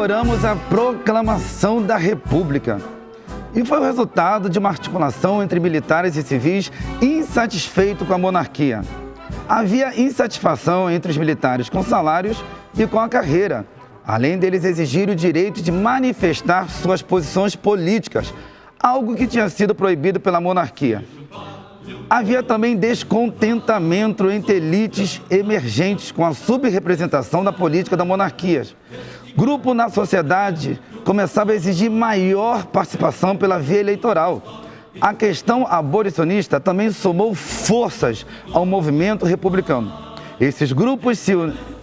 comemoramos a proclamação da República. E foi o resultado de uma articulação entre militares e civis insatisfeitos com a monarquia. Havia insatisfação entre os militares com salários e com a carreira, além deles exigirem o direito de manifestar suas posições políticas, algo que tinha sido proibido pela monarquia. Havia também descontentamento entre elites emergentes com a subrepresentação da política da monarquia. Grupo na sociedade começava a exigir maior participação pela via eleitoral. A questão abolicionista também somou forças ao movimento republicano. Esses grupos se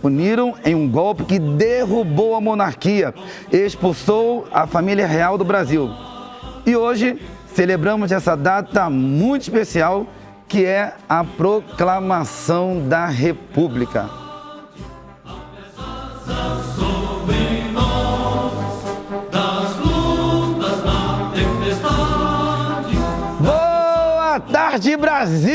uniram em um golpe que derrubou a monarquia e expulsou a família real do Brasil. E hoje celebramos essa data muito especial, que é a proclamação da República. Boa tarde, Brasil!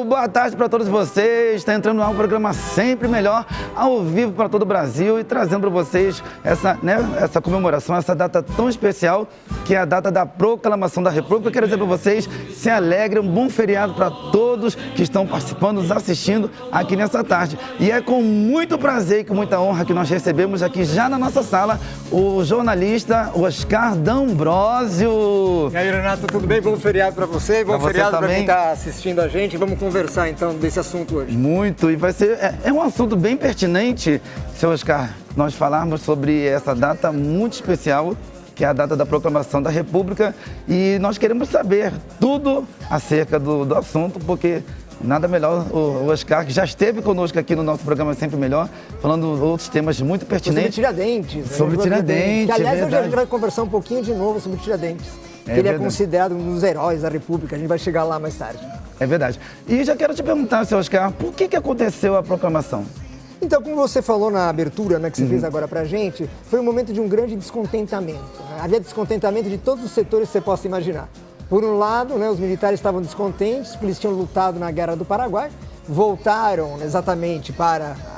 Boa tarde para todos vocês. Está entrando no programa Sempre Melhor, ao vivo para todo o Brasil e trazendo para vocês essa comemoração, essa data tão especial, que é a data da proclamação da República. Eu quero dizer para vocês, se alegrem, um bom feriado para todos que estão participando, nos assistindo aqui nessa tarde. E é com muito prazer e com muita honra que nós recebemos aqui já na nossa sala o jornalista Oscar D'Ambrosio. E aí, Renato, tudo bem? Bom feriado para você, bom feriado para quem está assistindo a gente. Vamos conversar então desse assunto hoje. Muito, e vai ser um assunto bem pertinente, seu Oscar, nós falarmos sobre essa data muito especial, que é a data da proclamação da República, e nós queremos saber tudo acerca do assunto, porque nada melhor o Oscar, que já esteve conosco aqui no nosso programa Sempre Melhor, falando outros temas muito pertinentes. Sobre Tiradentes. Sobre Tiradentes, que, aliás, hoje a gente vai conversar um pouquinho de novo sobre Tiradentes. Ele é considerado um dos heróis da República, a gente vai chegar lá mais tarde. É verdade. E já quero te perguntar, seu Oscar, por que aconteceu a proclamação? Então, como você falou na abertura, que você fez agora pra gente, foi um momento de um grande descontentamento. Havia descontentamento de todos os setores que você possa imaginar. Por um lado, os militares estavam descontentes, porque eles tinham lutado na Guerra do Paraguai, voltaram exatamente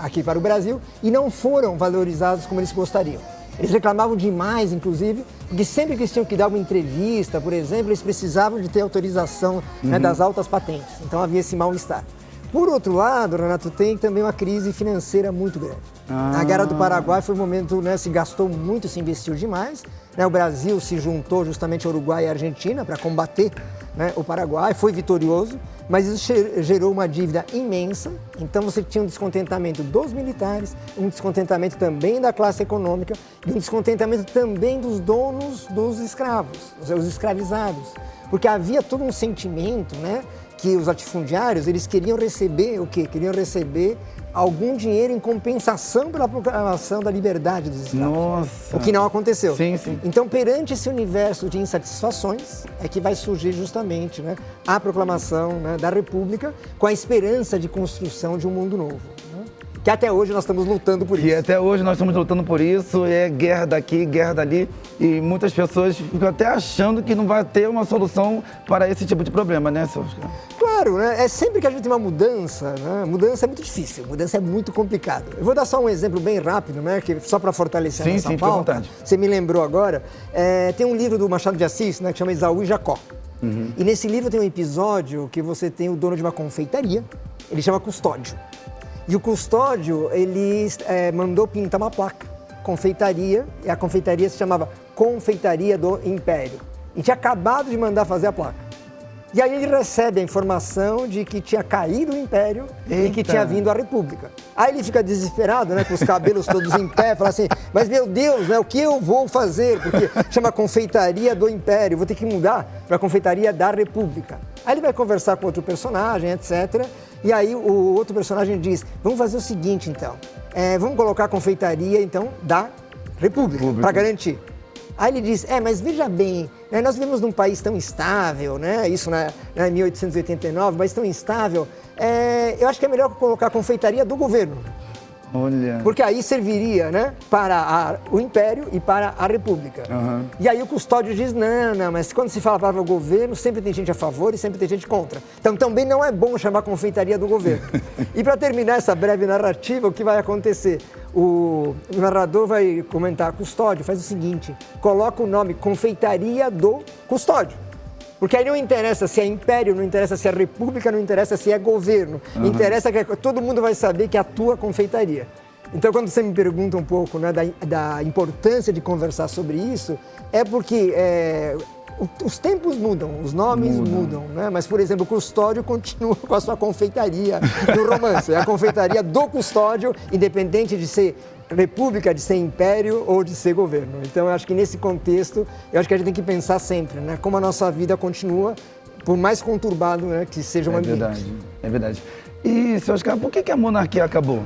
aqui para o Brasil e não foram valorizados como eles gostariam. Eles reclamavam demais, inclusive, porque sempre que eles tinham que dar uma entrevista, por exemplo, eles precisavam de ter autorização das altas patentes. Então havia esse mal-estar. Por outro lado, Renato, tem também uma crise financeira muito grande. A Guerra do Paraguai foi um momento, se gastou muito, se investiu demais. O Brasil se juntou justamente ao Uruguai e à Argentina para combater o Paraguai, foi vitorioso, mas isso gerou uma dívida imensa. Então você tinha um descontentamento dos militares, um descontentamento também da classe econômica e um descontentamento também dos donos dos escravos, os escravizados. Porque havia todo um sentimento, que os latifundiários, eles queriam receber o quê? Queriam receber algum dinheiro em compensação pela proclamação da liberdade dos escravos. Nossa! O que não aconteceu. Sim, sim. Então, perante esse universo de insatisfações, é que vai surgir justamente a proclamação da República com a esperança de construção de um mundo novo. Que até hoje nós estamos lutando por isso. E até hoje nós estamos lutando por isso, é guerra daqui, guerra dali, e muitas pessoas ficam até achando que não vai ter uma solução para esse tipo de problema, né, seu Oscar? Claro, é sempre que a gente tem uma mudança, mudança é muito difícil, mudança é muito complicado. Eu vou dar só um exemplo bem rápido, que só para fortalecer a nossa pauta. Sim, fica à vontade. Você me lembrou agora, tem um livro do Machado de Assis, que chama Esaú e Jacó. E nesse livro tem um episódio que você tem o dono de uma confeitaria, ele chama Custódio. E o Custódio, ele mandou pintar uma placa, confeitaria, e a confeitaria se chamava Confeitaria do Império. E tinha acabado de mandar fazer a placa. E aí ele recebe a informação de que tinha caído o Império e que tinha vindo a República. Aí ele fica desesperado, com os cabelos todos em pé, fala assim, mas meu Deus, o que eu vou fazer? Porque chama Confeitaria do Império, vou ter que mudar para Confeitaria da República. Aí ele vai conversar com outro personagem, etc., e aí o outro personagem diz, vamos fazer o seguinte então, vamos colocar a confeitaria então da República, para garantir. Aí ele diz, mas veja bem, nós vivemos num país tão instável, isso em 1889, mas tão instável, eu acho que é melhor colocar a confeitaria do governo. Olha. Porque aí serviria, para o Império e para a República. E aí o Custódio diz, não, mas quando se fala a palavra governo, sempre tem gente a favor e sempre tem gente contra. Então também não é bom chamar confeitaria do governo. E para terminar essa breve narrativa, o que vai acontecer? O narrador vai comentar custódio, faz o seguinte, coloca o nome confeitaria do custódio. Porque aí não interessa se é império, não interessa se é república, não interessa se é governo. Interessa que todo mundo vai saber que é a tua confeitaria. Então, quando você me pergunta um pouco, né, da importância de conversar sobre isso, é porque os tempos mudam, os nomes mudam, né? Mas, por exemplo, o custódio continua com a sua confeitaria no romance. É a confeitaria do custódio, independente de ser república, de ser império ou de ser governo. Então, eu acho que nesse contexto, eu acho que a gente tem que pensar sempre, né? Como a nossa vida continua, por mais conturbado, né, que seja um ambiente. É verdade. E, seu Oscar, por que a monarquia acabou?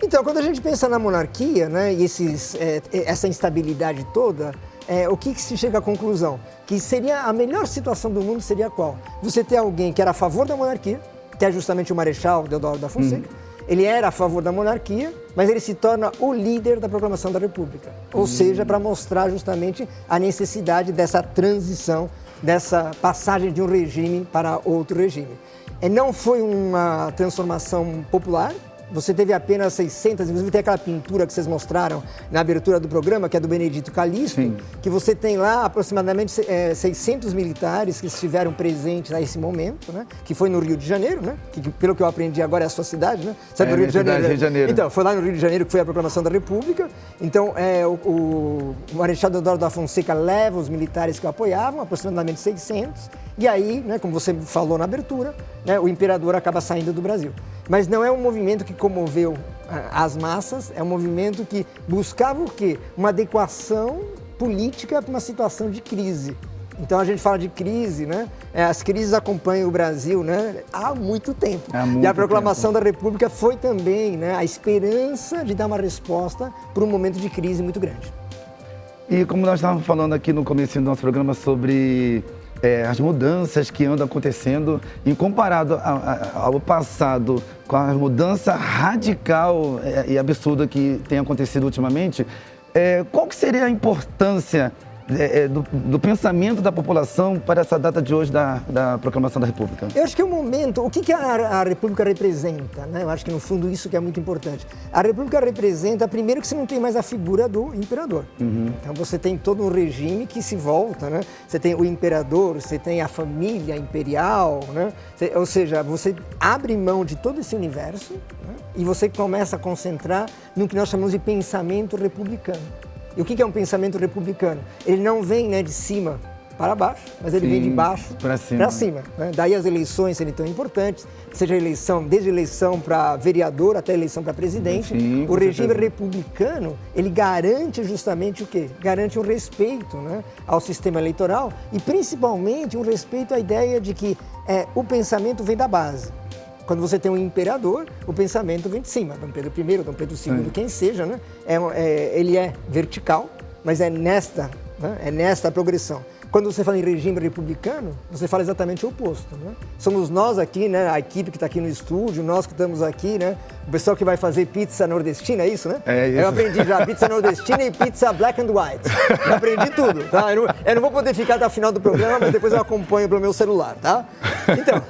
Então, quando a gente pensa na monarquia, né, e essa instabilidade toda, o que se chega à conclusão? Que seria a melhor situação do mundo seria qual? Você ter alguém que era a favor da monarquia, que é justamente o Marechal Deodoro da Fonseca. Ele era a favor da monarquia, mas ele se torna o líder da proclamação da República. Ou seja, para mostrar justamente a necessidade dessa transição, dessa passagem de um regime para outro regime. Não foi uma transformação popular. Você teve apenas 600, inclusive tem aquela pintura que vocês mostraram na abertura do programa, que é do Benedito Calixto, que você tem lá aproximadamente 600 militares que estiveram presentes a esse momento, né? Que foi no Rio de Janeiro, né? Que pelo que eu aprendi agora é a sua cidade, né? Você é do Rio de Janeiro. Rio de Janeiro. Então, foi lá no Rio de Janeiro que foi a proclamação da República. Então, o Marechal Deodoro da Fonseca leva os militares que o apoiavam, aproximadamente 600, e aí, né, como você falou na abertura, né, o imperador acaba saindo do Brasil. Mas não é um movimento que comoveu as massas, é um movimento que buscava o quê? Uma adequação política para uma situação de crise. Então a gente fala de crise, né? As crises acompanham o Brasil, né, há muito tempo. E a proclamação da República foi também, né, a esperança de dar uma resposta para um momento de crise muito grande. E como nós estávamos falando aqui no começo do nosso programa sobre as mudanças que andam acontecendo, em comparado ao passado, com a mudança radical e absurda que tem acontecido ultimamente, qual que seria a importância do pensamento da população para essa data de hoje da proclamação da República? Eu acho que é um momento... O que a República representa, né? Eu acho que, no fundo, isso que é muito importante. A República representa, primeiro, que você não tem mais a figura do imperador. Então, você tem todo um regime que se volta, né? Você tem o imperador, você tem a família imperial, né? Ou seja, você abre mão de todo esse universo, né? E você começa a concentrar no que nós chamamos de pensamento republicano. E o que é um pensamento republicano? Ele não vem, né, de cima para baixo, mas ele vem de baixo para cima. Né? Daí as eleições serem tão importantes, seja desde a eleição para vereador até a eleição para presidente. O regime republicano, ele garante justamente o quê? Garante um respeito, né, ao sistema eleitoral e principalmente um respeito à ideia de que o pensamento vem da base. Quando você tem um imperador, o pensamento vem de cima. Dom Pedro I, Dom Pedro II, quem seja, né? Ele é vertical, mas é nesta progressão. Quando você fala em regime republicano, você fala exatamente o oposto, né? Somos nós aqui, né, a equipe que está aqui no estúdio, nós que estamos aqui, né, o pessoal que vai fazer pizza nordestina, é isso, né? É isso. Eu aprendi já pizza nordestina e pizza black and white. Eu aprendi tudo, tá? Eu não vou poder ficar até o final do programa, mas depois eu acompanho pelo meu celular, tá? Então,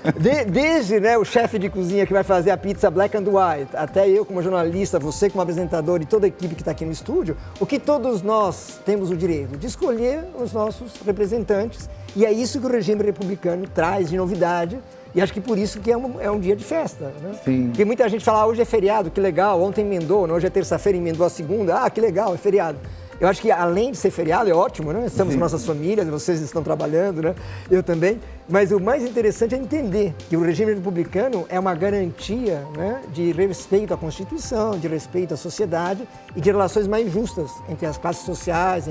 desde, né, o chefe de cozinha que vai fazer a pizza black and white, até eu como jornalista, você como apresentador e toda a equipe que está aqui no estúdio, o que todos nós temos o direito de escolher os nossos representantes. E é isso que o regime republicano traz de novidade. E acho que por isso que é um dia de festa, né? Sim. Porque muita gente fala, hoje é feriado, que legal, ontem emendou, hoje é terça-feira, emendou a segunda, que legal, é feriado. Eu acho que além de ser feriado, é ótimo, né? Estamos com nossas famílias, vocês estão trabalhando, né? Eu também. Mas o mais interessante é entender que o regime republicano é uma garantia, né, de respeito à Constituição, de respeito à sociedade e de relações mais justas entre as classes sociais,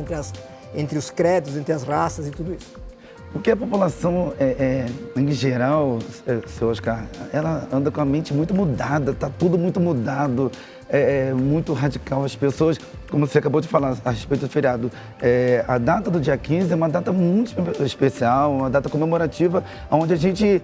entre os credos, entre as raças e tudo isso. Porque a população, em geral, seu Oscar, ela anda com a mente muito mudada, está tudo muito mudado, muito radical. As pessoas, como você acabou de falar a respeito do feriado, a data do dia 15 é uma data muito especial, uma data comemorativa, onde a gente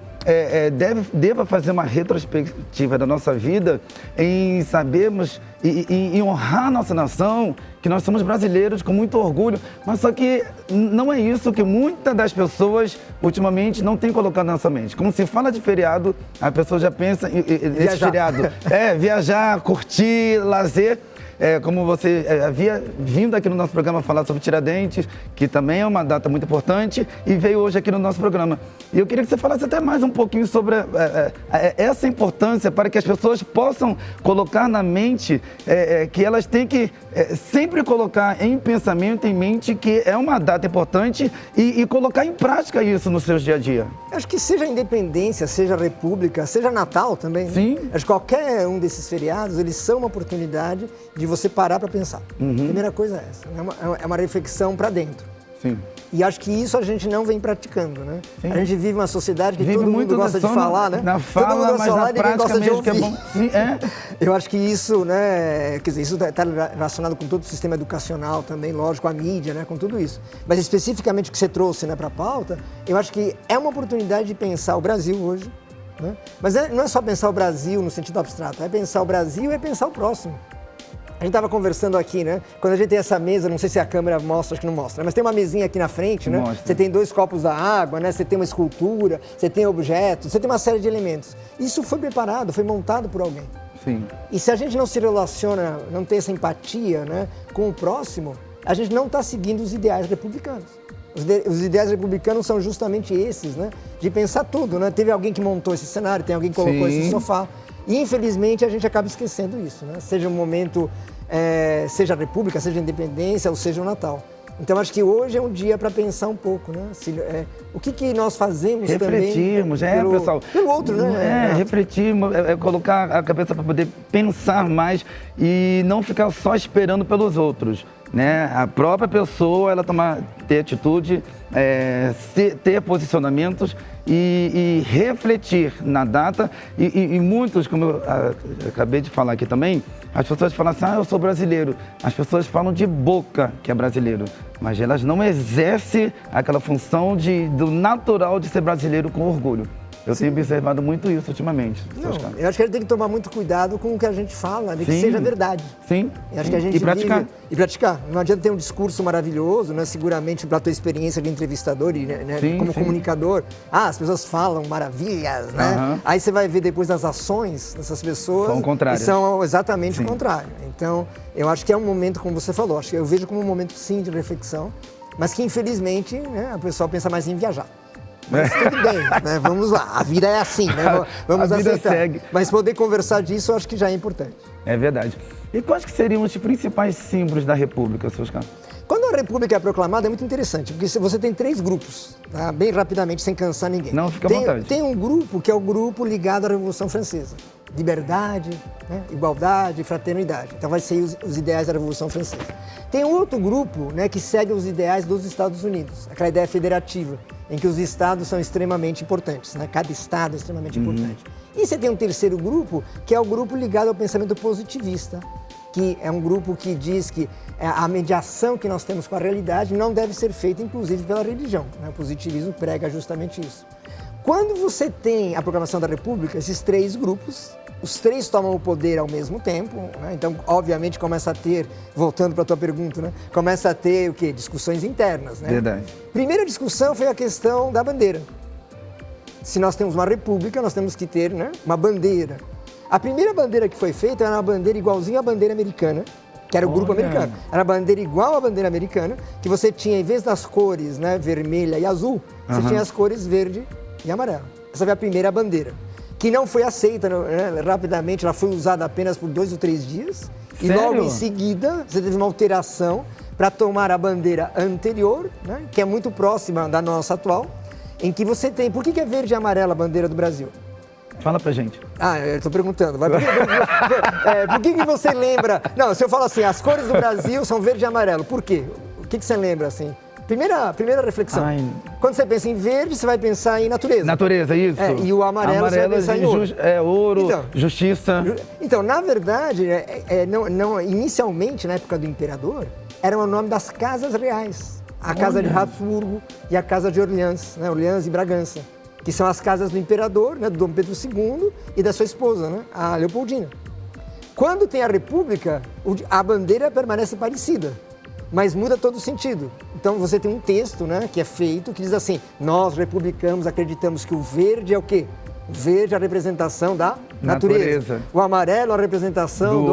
deva fazer uma retrospectiva da nossa vida em sabermos e honrar a nossa nação, que nós somos brasileiros com muito orgulho, mas só que não é isso que muitas das pessoas ultimamente não têm colocado na nossa mente. Como se fala de feriado, a pessoa já pensa nesse feriado. Viajar, curtir, lazer. como você havia vindo aqui no nosso programa falar sobre Tiradentes, que também é uma data muito importante, e veio hoje aqui no nosso programa. E eu queria que você falasse até mais um pouquinho sobre essa importância para que as pessoas possam colocar na mente que elas têm que sempre colocar em pensamento, em mente, que é uma data importante e colocar em prática isso no seu dia a dia. Acho que seja a independência, seja a república, seja Natal também. Sim. Acho que qualquer um desses feriados, eles são uma oportunidade de você parar para pensar. Uhum. Primeira coisa é essa, é uma reflexão para dentro. Sim. E acho que isso a gente não vem praticando, né? Sim. A gente vive uma sociedade que todo mundo gosta de falar, né? Na fala, todo mundo gosta de falar e ninguém gosta de ouvir. É bom. Sim, Eu acho que isso, né? Quer dizer, isso está relacionado com todo o sistema educacional também, lógico, a mídia, né? Com tudo isso. Mas especificamente o que você trouxe, né, para a pauta, eu acho que é uma oportunidade de pensar o Brasil hoje, né? Mas não é só pensar o Brasil no sentido abstrato, é pensar o Brasil e é pensar o próximo. A gente estava conversando aqui, né? Quando a gente tem essa mesa, não sei se a câmera mostra, acho que não mostra, mas tem uma mesinha aqui na frente, né? Mostra. Você tem 2 copos da água, né? Você tem uma escultura, você tem objetos, você tem uma série de elementos. Isso foi preparado, foi montado por alguém. Sim. E se a gente não se relaciona, não tem essa empatia, né, com o próximo, a gente não está seguindo os ideais republicanos. Os ideais republicanos são justamente esses, né? De pensar tudo, né? Teve alguém que montou esse cenário, tem alguém que colocou esse sofá. E, infelizmente, a gente acaba esquecendo isso, né? Seja um momento, seja a República, seja a Independência ou seja o Natal. Então, acho que hoje é um dia para pensar um pouco, né? O que nós fazemos refletirmos, também pessoal. Pelo outro, né? Refletirmos, colocar a cabeça para poder pensar mais e não ficar só esperando pelos outros, né? A própria pessoa, ela ter atitude, ter posicionamentos e refletir na data. E muitos, como eu acabei de falar aqui também, as pessoas falam assim, eu sou brasileiro. As pessoas falam de boca que é brasileiro, mas elas não exercem aquela função do natural de ser brasileiro com orgulho. Eu tenho observado muito isso ultimamente. Não, eu acho que a gente tem que tomar muito cuidado com o que a gente fala, de que seja verdade. Sim. Eu acho que a gente praticar. E praticar. Não adianta ter um discurso maravilhoso, né? Seguramente pela tua experiência de entrevistador e como comunicador. As pessoas falam maravilhas, né? Uhum. Aí você vai ver depois as ações dessas pessoas. São contrárias. E são exatamente o contrário. Então, eu acho que é um momento, como você falou, acho que eu vejo como um momento, sim, de reflexão, mas que, infelizmente, né, a pessoa pensa mais em viajar. Mas tudo bem, né? Vamos lá, a vida é assim, né? Vamos a vida aceitar. segue. Mas poder conversar disso, eu acho que já é importante. É verdade. E quais que seriam os principais símbolos da República, seus caras? Quando a República é proclamada, é muito interessante, porque você tem 3 grupos, tá? Bem rapidamente, sem cansar ninguém. Não, fica à vontade. Tem um grupo que é o grupo ligado à Revolução Francesa. Liberdade, né? Igualdade, fraternidade. Então vai ser os ideais da Revolução Francesa. Tem um outro grupo, né, que segue os ideais dos Estados Unidos, aquela ideia federativa, em que os estados são extremamente importantes, né? Cada estado é extremamente importante. E você tem um terceiro grupo, que é o grupo ligado ao pensamento positivista, que é um grupo que diz que a mediação que nós temos com a realidade não deve ser feita, inclusive, pela religião, né? O positivismo prega justamente isso. Quando você tem a proclamação da República, esses 3 grupos, os 3 tomam o poder ao mesmo tempo, né? Então, obviamente, começa a ter, voltando para a tua pergunta, né? Começa a ter o quê? Discussões internas, né? Verdade. Primeira discussão foi a questão da bandeira. Se nós temos uma república, nós temos que ter, né, uma bandeira. A primeira bandeira que foi feita era uma bandeira igualzinha à bandeira americana, que era o grupo americano. Era a bandeira igual à bandeira americana, que você tinha, em vez das cores, né, vermelha e azul, você tinha as cores verde e amarelo. Essa foi a primeira bandeira, que não foi aceita, né, rapidamente, ela foi usada apenas por 2 ou 3 dias. Sério? E logo em seguida, você teve uma alteração para tomar a bandeira anterior, né, que é muito próxima da nossa atual, em que você tem... Por que é verde e amarela a bandeira do Brasil? Fala pra gente. Eu tô perguntando. Por que você lembra... Não, se eu falo assim, as cores do Brasil são verde e amarelo, por quê? O que você lembra, assim? Primeira reflexão. Quando você pensa em verde, você vai pensar em natureza. Natureza, isso. E o amarelo você vai pensar em ouro. Ouro, então, justiça. Então, na verdade, inicialmente, na época do imperador, era o nome das casas reais. A casa de Habsburgo e a casa de Orleans, né? Orleans e Bragança, que são as casas do imperador, né? Do Dom Pedro II e da sua esposa, né? A Leopoldina. Quando tem a República, a bandeira permanece parecida, mas muda todo o sentido. Então você tem um texto, né, que é feito, que diz assim: nós republicanos acreditamos que o verde é o quê? O verde, a representação da natureza. O amarelo, a representação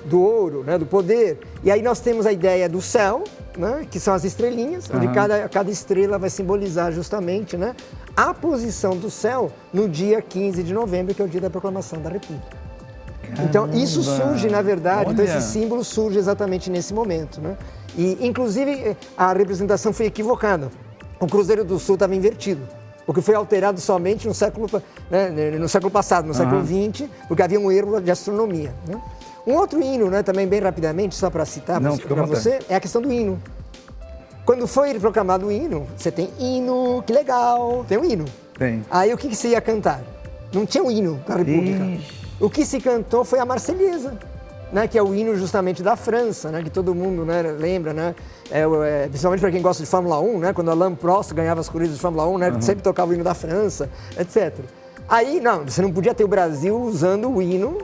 do ouro, né? Do poder. E aí nós temos a ideia do céu, né? Que são as estrelinhas, onde cada estrela vai simbolizar justamente, né? A posição do céu no dia 15 de novembro, que é o dia da proclamação da República. Caramba. Então, isso surge, na verdade, então esse símbolo surge exatamente nesse momento, né? E, inclusive, a representação foi equivocada. O Cruzeiro do Sul estava invertido, porque foi alterado somente no século passado, no século XX, porque havia um erro de astronomia, né? Um outro hino, né, também bem rapidamente, só para citar para você, é a questão do hino. Quando foi proclamado o hino, você tem hino, que legal, tem um hino. Tem. Aí o que se ia cantar? Não tinha um hino da República. O que se cantou foi a Marselhesa, né, que é o hino justamente da França, né, que todo mundo, né, lembra, né, principalmente para quem gosta de Fórmula 1, né, quando Alain Prost ganhava as corridas de Fórmula 1, né, sempre tocava o hino da França, etc. Aí, não, você não podia ter o Brasil usando o hino,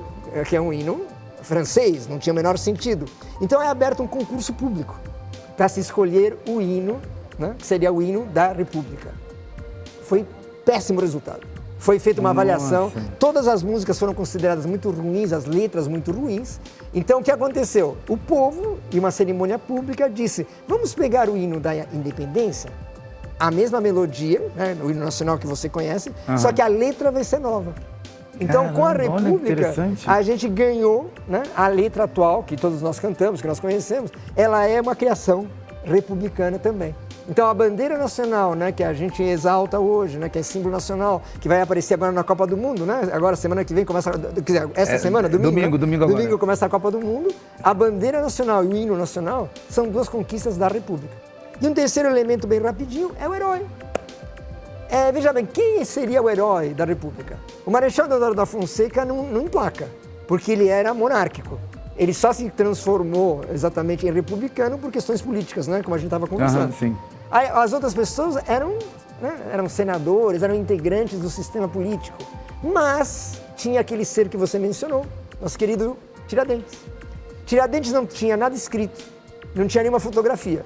que é um hino francês, não tinha o menor sentido. Então é aberto um concurso público para se escolher o hino, né, que seria o hino da República. Foi péssimo resultado. Foi feita uma avaliação, todas as músicas foram consideradas muito ruins, as letras muito ruins. Então, o que aconteceu? O povo, em uma cerimônia pública, disse, vamos pegar o hino da independência, a mesma melodia, né, o hino nacional que você conhece, só que a letra vai ser nova. Então, caramba, com a República, a gente ganhou, né, a letra atual, que todos nós cantamos, que nós conhecemos, ela é uma criação republicana também. Então, a bandeira nacional, né, que a gente exalta hoje, né, que é símbolo nacional, que vai aparecer agora na Copa do Mundo, né? Agora, semana que vem, começa, semana, domingo agora. Começa a Copa do Mundo. A bandeira nacional e o hino nacional são duas conquistas da República. E um terceiro elemento, bem rapidinho, é o herói. Veja bem, quem seria o herói da República? O Marechal Deodoro da Fonseca não emplaca, porque ele era monárquico. Ele só se transformou exatamente em republicano por questões políticas, né? Como a gente estava conversando. Sim. As outras pessoas eram senadores, eram integrantes do sistema político, mas tinha aquele ser que você mencionou, nosso querido Tiradentes. Tiradentes não tinha nada escrito, não tinha nenhuma fotografia.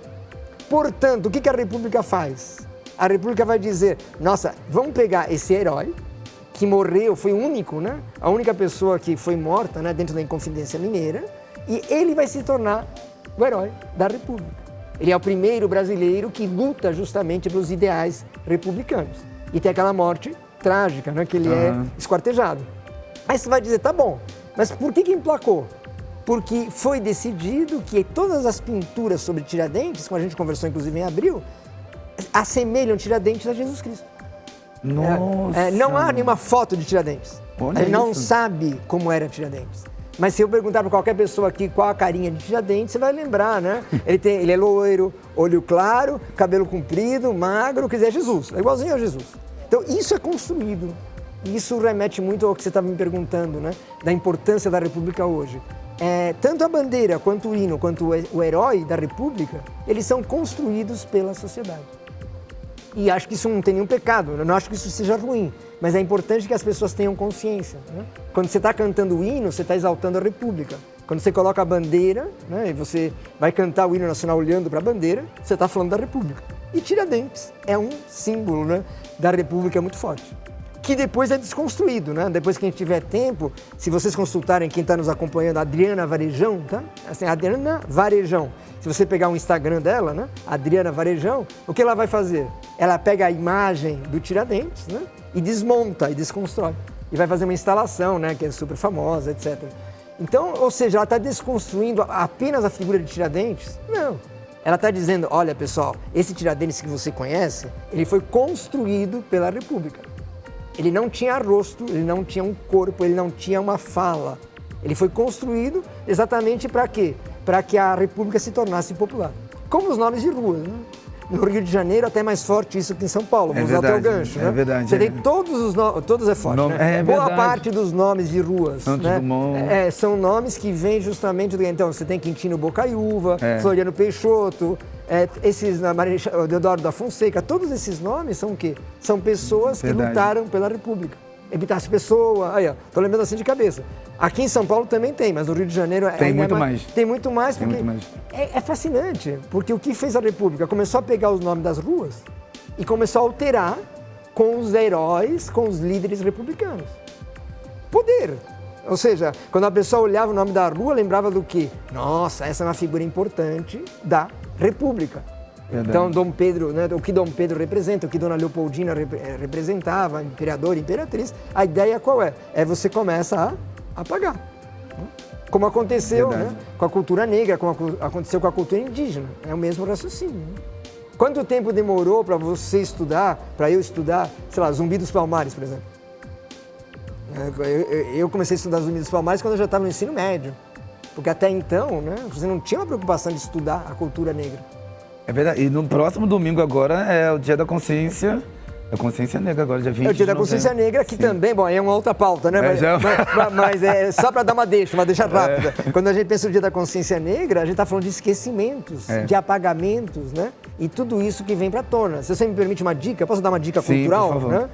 Portanto, o que a República faz? A República vai dizer, nossa, vamos pegar esse herói que morreu, foi o único, né? A única pessoa que foi morta, né, dentro da Inconfidência Mineira, e ele vai se tornar o herói da República. Ele é o primeiro brasileiro que luta justamente pelos ideais republicanos. E tem aquela morte trágica, né, que ele é esquartejado. Aí você vai dizer, tá bom, mas por que emplacou? Porque foi decidido que todas as pinturas sobre Tiradentes, como a gente conversou inclusive em abril, assemelham Tiradentes a Jesus Cristo. Nossa! Não há nenhuma foto de Tiradentes. Ele não sabe como era Tiradentes. Mas se eu perguntar para qualquer pessoa aqui qual a carinha de Tiradentes, você vai lembrar, né? Ele é loiro, olho claro, cabelo comprido, magro, quer dizer, é Jesus. É igualzinho a Jesus. Então, isso é construído. Isso remete muito ao que você estava me perguntando, né? Da importância da República hoje. Tanto a bandeira, quanto o hino, quanto o herói da República, eles são construídos pela sociedade. E acho que isso não tem nenhum pecado, eu não acho que isso seja ruim, mas é importante que as pessoas tenham consciência, né? Quando você está cantando o hino, você está exaltando a República. Quando você coloca a bandeira, né, e você vai cantar o hino nacional olhando para a bandeira, você está falando da República. E Tiradentes é um símbolo, né, da República muito forte, que depois é desconstruído, né? Depois que a gente tiver tempo, se vocês consultarem quem está nos acompanhando, a Adriana Varejão, tá? Assim, Adriana Varejão. Se você pegar o Instagram dela, né? Adriana Varejão, o que ela vai fazer? Ela pega a imagem do Tiradentes, né? E desmonta e desconstrói. E vai fazer uma instalação, né? Que é super famosa, etc. Então, ou seja, ela está desconstruindo apenas a figura de Tiradentes? Não. Ela está dizendo, olha pessoal, esse Tiradentes que você conhece, ele foi construído pela República. Ele não tinha rosto, ele não tinha um corpo, ele não tinha uma fala. Ele foi construído exatamente para quê? Para que a República se tornasse popular. Como os nomes de ruas, né? No Rio de Janeiro, até mais forte isso que em São Paulo. Vamos usar até o gancho, né? É verdade. Você tem todos os nomes, todos é forte, né? Boa parte dos nomes de ruas, né? São nomes que vêm justamente do... Então, você tem Quintino Bocaiúva, Floriano Peixoto, Deodoro da Fonseca, todos esses nomes são o quê? São pessoas que lutaram pela República. Epitácio Pessoa, aí ó, tô lembrando assim de cabeça. Aqui em São Paulo também tem, mas no Rio de Janeiro tem muito mais. Tem muito mais, porque é fascinante, porque o que fez a República? Começou a pegar os nomes das ruas e começou a alterar com os heróis, com os líderes republicanos. Poder. Ou seja, quando a pessoa olhava o nome da rua, lembrava do quê? Nossa, essa é uma figura importante da República. Verdade. Então, Dom Pedro, né, o que Dom Pedro representa, o que Dona Leopoldina representava, imperador, imperatriz, a ideia qual é? É você começa a apagar. Como aconteceu, né, com a cultura negra, como aconteceu com a cultura indígena. É o mesmo raciocínio. Né? Quanto tempo demorou para você estudar, para eu estudar, sei lá, Zumbi dos Palmares, por exemplo? Eu comecei a estudar Zumbi dos Palmares quando eu já estava no ensino médio. Porque até então, né, você não tinha uma preocupação de estudar a cultura negra. É verdade. E no próximo domingo agora é o Dia da Consciência. A Consciência Negra agora, dia 20 de novembro. É o Dia da Consciência Negra, que também, bom, é uma outra pauta, né? Mas é só para dar uma deixa rápida. Quando a gente pensa no Dia da Consciência Negra, a gente está falando de esquecimentos, de apagamentos, né? E tudo isso que vem para a tona. Se você me permite uma dica, posso dar uma dica cultural? Por favor. Né?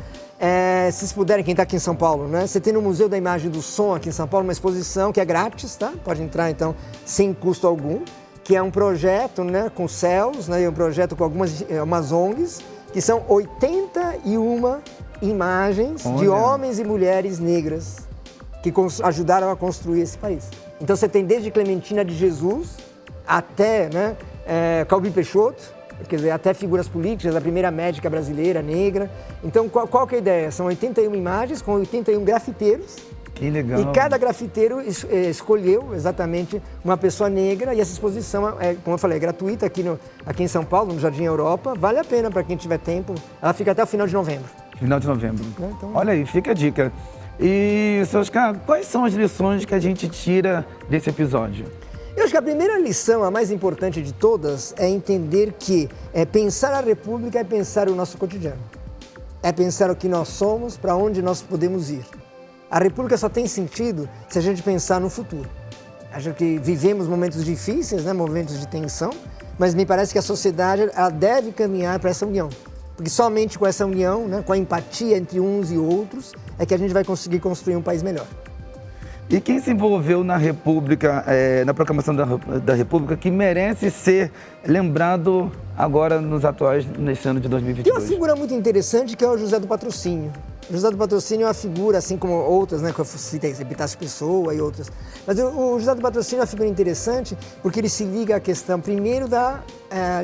Se vocês puderem, quem está aqui em São Paulo, né? Você tem no Museu da Imagem e do Som aqui em São Paulo uma exposição que é grátis, tá? Pode entrar, então, sem custo algum, que é um projeto, né, com céus, né? E um projeto com umas ONGs, que são 81 imagens de homens e mulheres negras que ajudaram a construir esse país. Então você tem desde Clementina de Jesus até, né, Calbi Peixoto, quer dizer, até figuras políticas, a primeira médica brasileira negra. Então qual que é a ideia? São 81 imagens com 81 grafiteiros. Que legal. E cada grafiteiro escolheu exatamente uma pessoa negra e essa exposição, como eu falei, é gratuita aqui em São Paulo, no Jardim Europa. Vale a pena para quem tiver tempo. Ela fica até o final de novembro. Final de novembro. Então... Olha aí, fica a dica. E, seu Oscar, quais são as lições que a gente tira desse episódio? Eu acho que a primeira lição, a mais importante de todas, é entender que pensar a República é pensar o nosso cotidiano. É pensar o que nós somos, para onde nós podemos ir. A República só tem sentido se a gente pensar no futuro. Acho que vivemos momentos difíceis, né, momentos de tensão, mas me parece que a sociedade ela deve caminhar para essa união. Porque somente com essa união, né, com a empatia entre uns e outros, é que a gente vai conseguir construir um país melhor. E quem se envolveu na República, na proclamação da República, que merece ser lembrado agora nesse ano de 2022? Tem uma figura muito interessante que é o José do Patrocínio. O José do Patrocínio é uma figura, assim como outras, né, que eu citei, Epitácio Pessoa e outras. Mas o José do Patrocínio é uma figura interessante porque ele se liga à questão, primeiro, da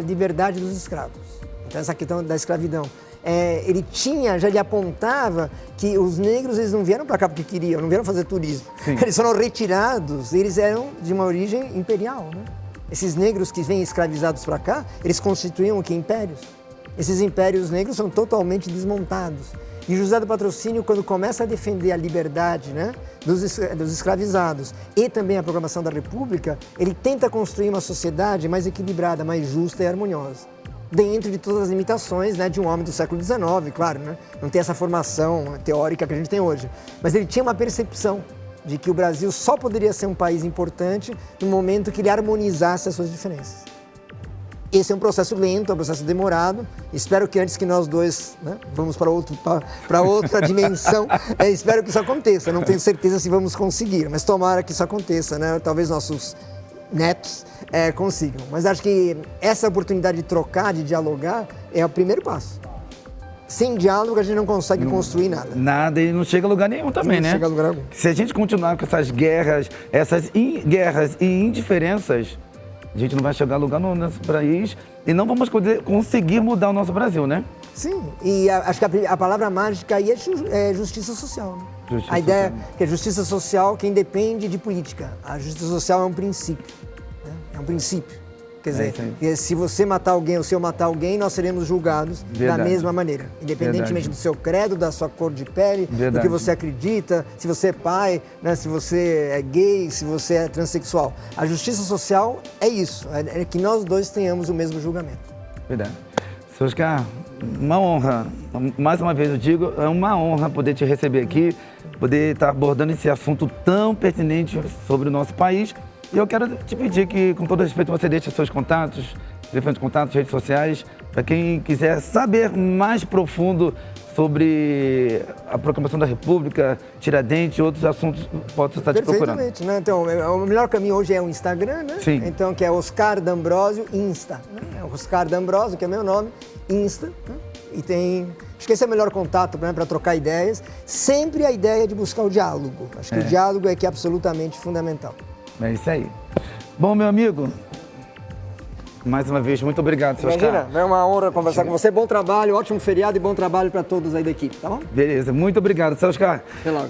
liberdade dos escravos. Então, essa questão da escravidão. Ele apontava que os negros eles não vieram para cá porque queriam, não vieram fazer turismo. Sim. Eles foram retirados, eles eram de uma origem imperial. Né? Esses negros que vêm escravizados para cá, eles constituíam o que? Impérios. Esses impérios negros são totalmente desmontados. E José do Patrocínio, quando começa a defender a liberdade, né, dos escravizados e também a proclamação da República, ele tenta construir uma sociedade mais equilibrada, mais justa e harmoniosa. Dentro de todas as limitações, né, de um homem do século XIX, claro, né? Não tem essa formação teórica que a gente tem hoje. Mas ele tinha uma percepção de que o Brasil só poderia ser um país importante no momento que ele harmonizasse as suas diferenças. Esse é um processo lento, é um processo demorado. Espero que antes que nós dois, né, vamos para outra dimensão, espero que isso aconteça. Não tenho certeza se vamos conseguir, mas tomara que isso aconteça, né? Talvez nossos netos consigam. Mas acho que essa oportunidade de trocar, de dialogar, é o primeiro passo. Sem diálogo a gente não consegue construir nada. Nada, e não chega a lugar nenhum também, né? Não chega a lugar algum. Se a gente continuar com essas guerras, guerras e indiferenças, a gente não vai chegar a lugar no nosso país e não vamos conseguir mudar o nosso Brasil, né? Sim, e acho que a palavra mágica aí é justiça social. Né? A ideia que a justiça social que independe de política. A justiça social é um princípio. Né? É um princípio. Quer dizer, se você matar alguém ou se eu matar alguém, nós seremos julgados da mesma maneira. Independentemente do seu credo, da sua cor de pele, do que você acredita, se você é pai, né, se você é gay, se você é transexual. A justiça social é isso, é que nós dois tenhamos o mesmo julgamento. Verdade. Seu Oscar, uma honra, mais uma vez eu digo, é uma honra poder te receber aqui, poder estar abordando esse assunto tão pertinente sobre o nosso país. E eu quero te pedir que, com todo respeito, você deixe seus contatos, telefone de contatos, redes sociais, para quem quiser saber mais profundo sobre a proclamação da República, Tiradentes e outros assuntos, pode estar te procurando. Perfeitamente, né? Então, o melhor caminho hoje é o Instagram, né? Sim. Então, que é Oscar D'Ambrosio Insta. Né? Oscar D'Ambrosio, que é meu nome, Insta. Né? e tem... Acho que esse é o melhor contato, né, para trocar ideias. Sempre a ideia de buscar o diálogo. Acho que o diálogo é que é absolutamente fundamental. É isso aí. Bom, meu amigo, mais uma vez, muito obrigado, seu Oscar. Imagina, é uma honra conversar com você. Bom trabalho, ótimo feriado e bom trabalho para todos aí da equipe, tá bom? Beleza, muito obrigado, seu Oscar. Até logo.